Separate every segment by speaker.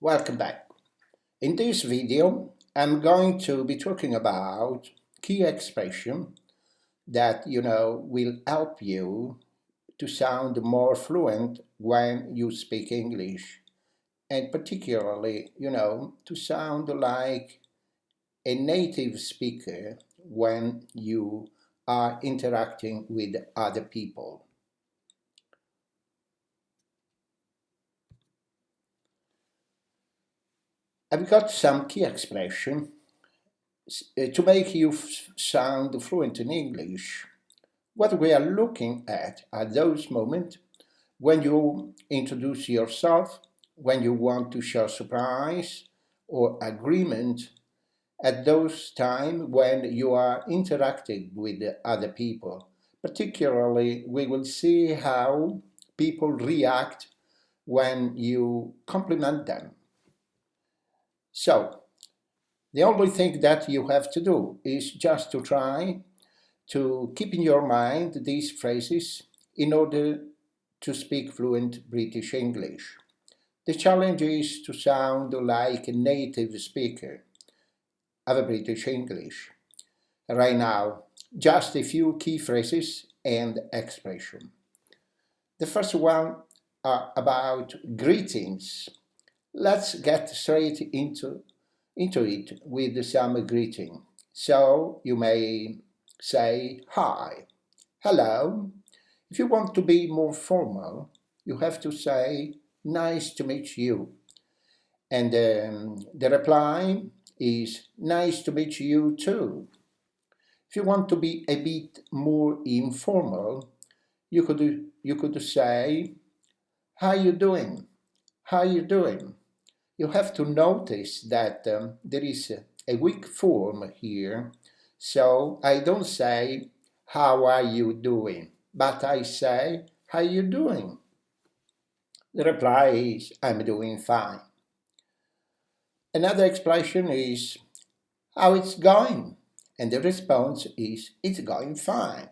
Speaker 1: Welcome back. In this video, I'm going to be talking about key expression that will help you to sound more fluent when you speak English, and particularly, to sound like a native speaker when you are interacting with other people. I've got some key expression to make you sound fluent in English. What we are looking at are those moments when you introduce yourself, when you want to show surprise or agreement, at those times when you are interacting with other people. Particularly, we will see how people react when you compliment them. So, the only thing that you have to do is just to try to keep in your mind these phrases in order to speak fluent British English. The challenge is to sound like a native speaker of British English. Right now, just a few key phrases and expression. The first one are about greetings. Let's get straight into it with some greeting. So you may say hi, hello. If you want to be more formal, you have to say nice to meet you. And the reply is nice to meet you too. If you want to be a bit more informal, you could say how you doing? How you doing? You have to notice that there is a weak form here, so I don't say how are you doing, but I say how you doing. The reply is I'm doing fine. Another expression is how it's going, and the response is it's going fine.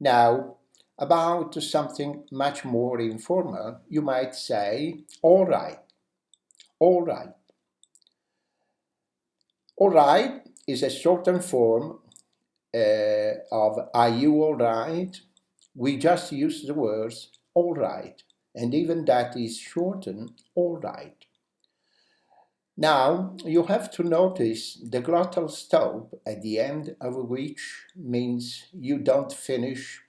Speaker 1: Now, about something much more informal, you might say all right, all right. All right is a shortened form of are you all right? We just use the words all right, and even that is shortened all right. Now you have to notice the glottal stop at the end of which means you don't finish,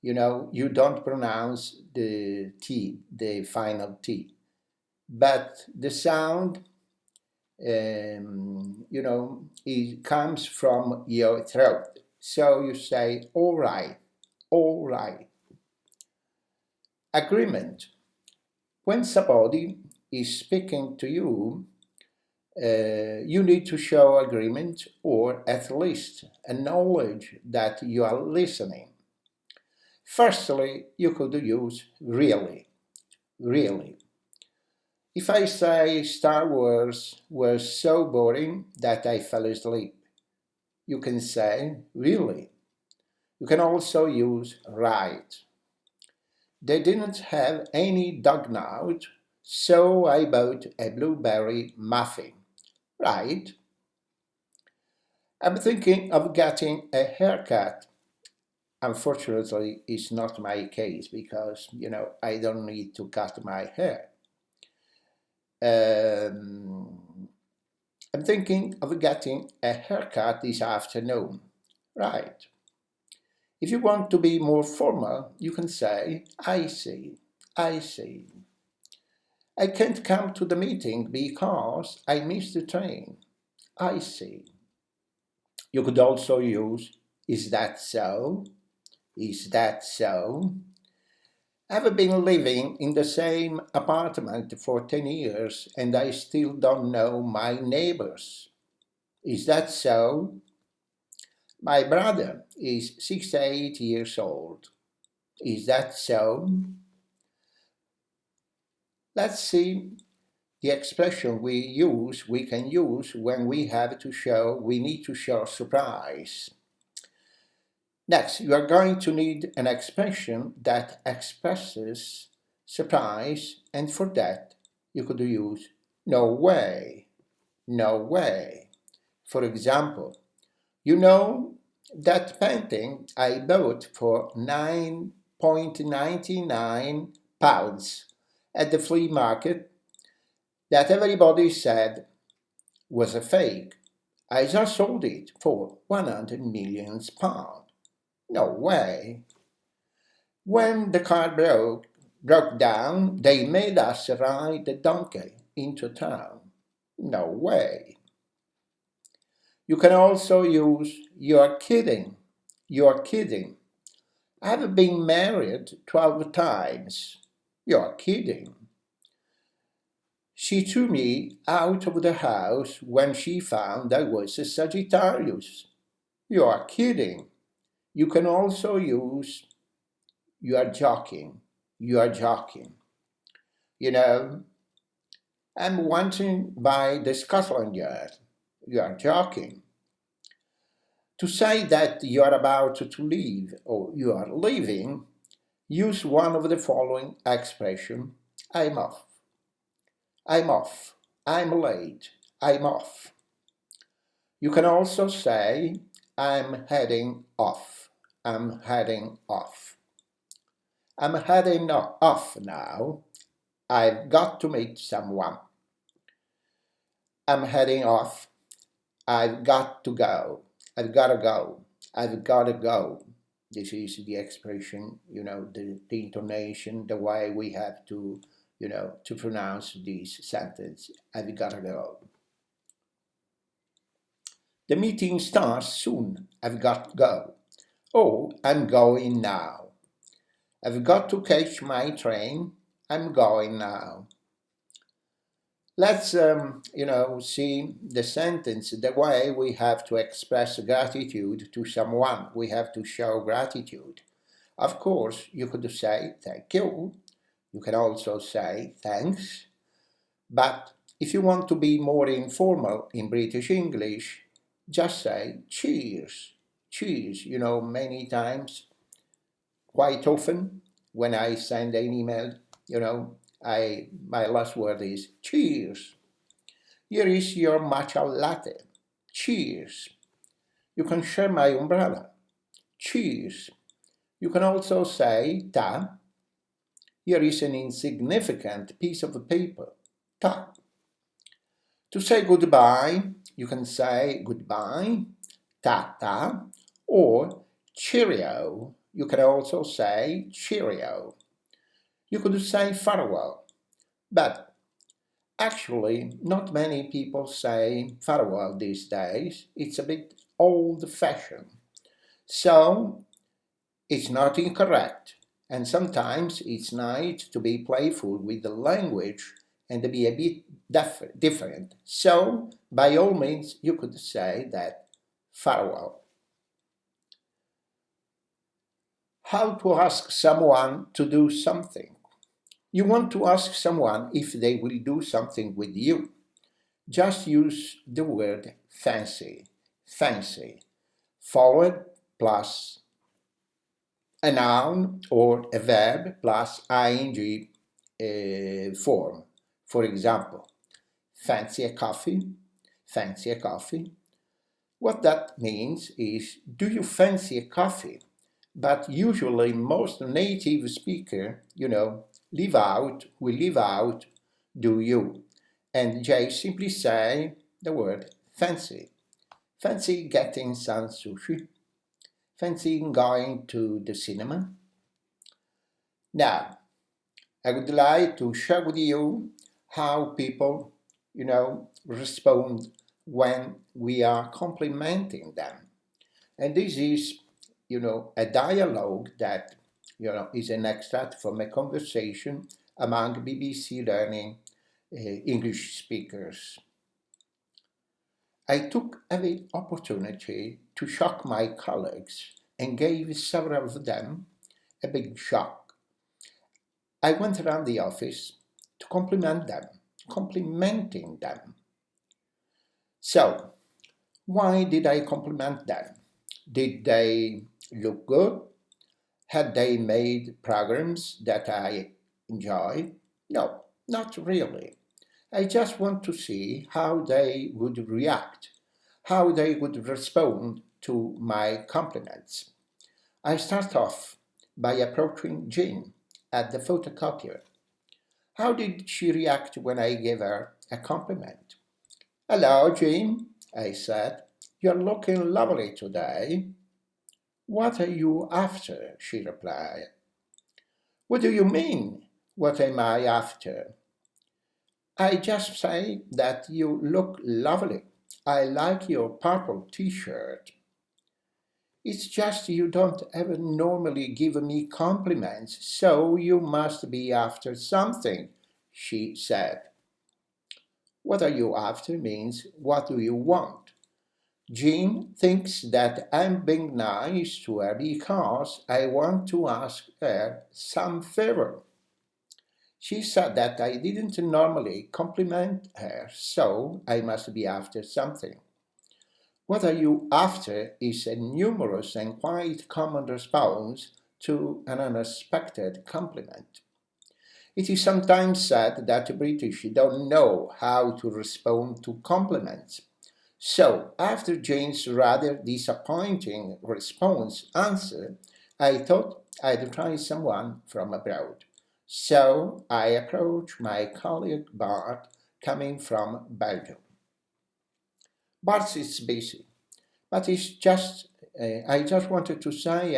Speaker 1: you don't pronounce the T, the final T, but the sound it comes from your throat. So you say, all right, all right. Agreement. When somebody is speaking to you, you need to show agreement or at least acknowledge that you are listening. Firstly, you could use really, really. If I say Star Wars was so boring that I fell asleep, you can say really. You can also use right. They didn't have any dog note, so I bought a blueberry muffin. Right? I'm thinking of getting a haircut. Unfortunately, it's not my case because, I don't need to cut my hair. I'm thinking of getting a haircut this afternoon. Right. If you want to be more formal, you can say, I see, I see. I can't come to the meeting because I missed the train. I see. You could also use, is that so? Is that so? I've been living in the same apartment for 10 years and I still don't know my neighbors. Is that so? My brother is 68 years old. Is that so? Let's see the expression we can use when we need to show surprise. Next, you are going to need an expression that expresses surprise, and for that, You could use no way, no way. For example, you know that painting I bought for £9.99 at the flea market that everybody said was a fake. I just sold it for £100 million. No way. When the car broke down, they made us ride the donkey into town. No way. You can also use you're kidding. You're kidding. I've been married 12 times. You're kidding. She threw me out of the house when she found I was a Sagittarius. You're kidding. You can also use you are joking. You are joking. You know, I'm wanting by the Scotland Yard. You are joking. To say that you are about to leave or you are leaving, use one of the following expressions. I'm off. I'm off. I'm late. I'm off. You can also say, I'm heading off. I'm heading off. I'm heading off now. I've got to meet someone. I'm heading off. I've got to go. I've got to go. I've got to go. This is the expression, the intonation, the way we have to, to pronounce this sentence. I've got to go. The meeting starts soon. I've got to go. Oh, I'm going now. I've got to catch my train. I'm going now. Let's, see the sentence, the way we have to express gratitude to someone. We have to show gratitude. Of course, you could say thank you. You can also say thanks. But if you want to be more informal in British English, just say cheers. Cheers, many times, quite often, when I send an email, my last word is cheers. Here is your matcha latte. Cheers. You can share my umbrella. Cheers. You can also say ta. Here is an insignificant piece of paper. Ta. To say goodbye, you can say goodbye, ta-ta, or cheerio. You can also say cheerio. You could say farewell, but actually not many people say farewell these days. It's a bit old-fashioned. So it's not incorrect, and sometimes it's nice to be playful with the language and to be a bit different. So by all means you could say that farewell. How to ask someone to do something. You want to ask someone if they will do something with you. Just use the word fancy, fancy, followed plus a noun or a verb plus ing form. For example, fancy a coffee, fancy a coffee. What that means is, do you fancy a coffee? But usually most native speaker, leave out, do you. And they simply say the word fancy. Fancy getting some sushi? Fancy going to the cinema? Now, I would like to share with you how people, respond when we are complimenting them. And this is, a dialogue that, is an extract from a conversation among BBC Learning English speakers. I took every opportunity to shock my colleagues and gave several of them a big shock. I went around the office to compliment them, complimenting them. So, why did I compliment them? Did they look good? Had they made programs that I enjoyed? No, not really. I just want to see how they would react, how they would respond to my compliments. I start off by approaching Jean at the photocopier. How did she react when I gave her a compliment? Hello, Jean, I said. You're looking lovely today. What are you after? She replied. What do you mean? What am I after? I just say that you look lovely. I like your purple t-shirt. It's just you don't ever normally give me compliments, so you must be after something, she said. What are you after means what do you want? Jean thinks that I'm being nice to her because I want to ask her some favor. She said that I didn't normally compliment her, so I must be after something. What are you after is a numerous and quite common response to an unexpected compliment. It is sometimes said that British don't know how to respond to compliments. So, after Jane's rather disappointing response answer, I thought I'd try someone from abroad. So, I approached my colleague Bart, coming from Belgium. Bart is busy, but I just wanted to say,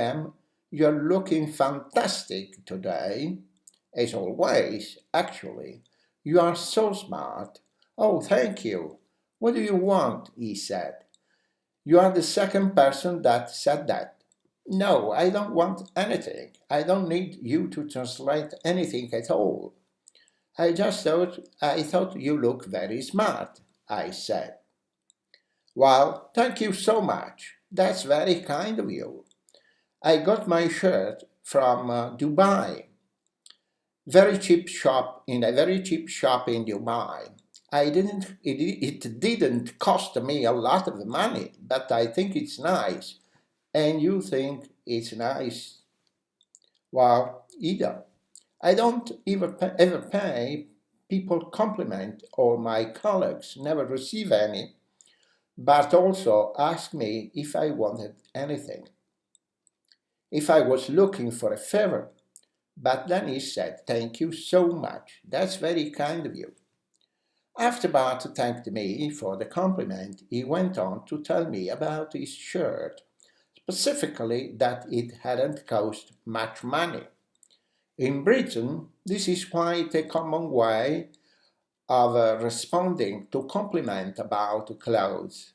Speaker 1: you're looking fantastic today, as always, actually. You are so smart. Oh, thank you. What do you want? He said. You are the second person that said that. No, I don't want anything. I don't need you to translate anything at all. I thought you look very smart, I said. Well, thank you so much. That's very kind of you. I got my shirt from Dubai. Very cheap shop in Dubai. It didn't cost me a lot of money, but I think it's nice. And you think it's nice? Well, either. I don't ever pay people compliment or my colleagues never receive any, but also ask me if I wanted anything, if I was looking for a favor. But then he said, thank you so much. That's very kind of you. After Bart thanked me for the compliment, he went on to tell me about his shirt, specifically that it hadn't cost much money. In Britain, this is quite a common way of responding to compliment about clothes.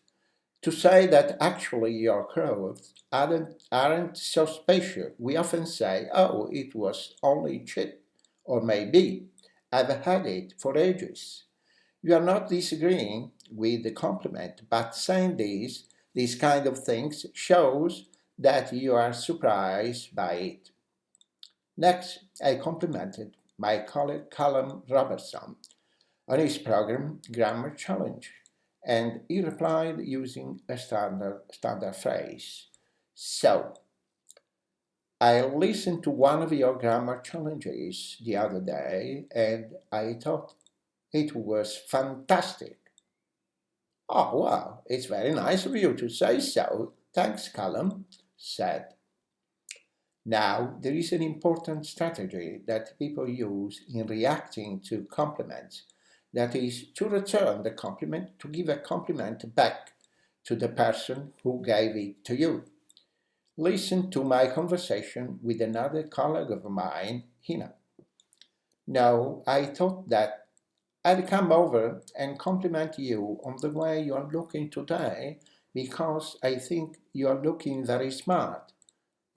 Speaker 1: To say that actually your clothes aren't so special, we often say, oh, it was only cheap, or maybe I've had it for ages. You are not disagreeing with the compliment, but saying these kind of things shows that you are surprised by it. Next, I complimented my colleague Callum Robertson on his program Grammar Challenge, and he replied using a standard phrase. So, I listened to one of your grammar challenges the other day, and I thought it was fantastic. Oh, well, it's very nice of you to say so. Thanks, Callum said. Now, there is an important strategy that people use in reacting to compliments. That is to return the compliment, to give a compliment back to the person who gave it to you. Listen to my conversation with another colleague of mine, Hina. No, I thought that I'd come over and compliment you on the way you are looking today because I think you are looking very smart.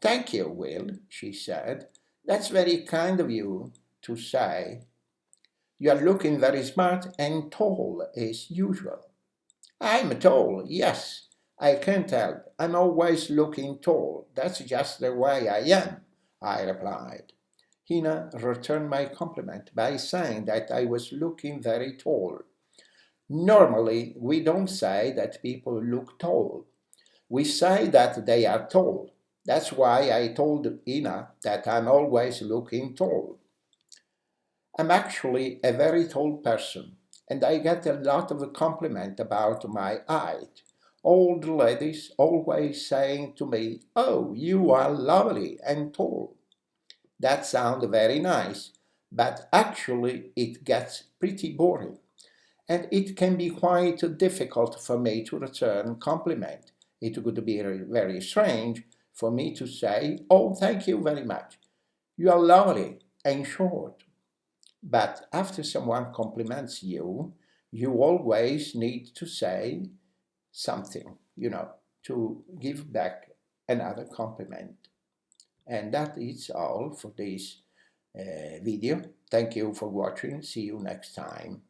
Speaker 1: Thank you, Will, she said. That's very kind of you to say. You are looking very smart and tall as usual. I'm tall, yes. I can't help. I'm always looking tall. That's just the way I am, I replied. Hina returned my compliment by saying that I was looking very tall. Normally, we don't say that people look tall. We say that they are tall. That's why I told Ina that I'm always looking tall. I'm actually a very tall person. and I get a lot of compliment about my height. All the ladies always saying to me, "Oh, you are lovely and tall." That sounds very nice, but actually it gets pretty boring. And it can be quite difficult for me to return compliment. It would be very strange for me to say, "Oh, thank you very much. You are lovely and short." But after someone compliments you, you always need to say something, to give back another compliment. And that is all for this video. Thank you for watching. See you next time.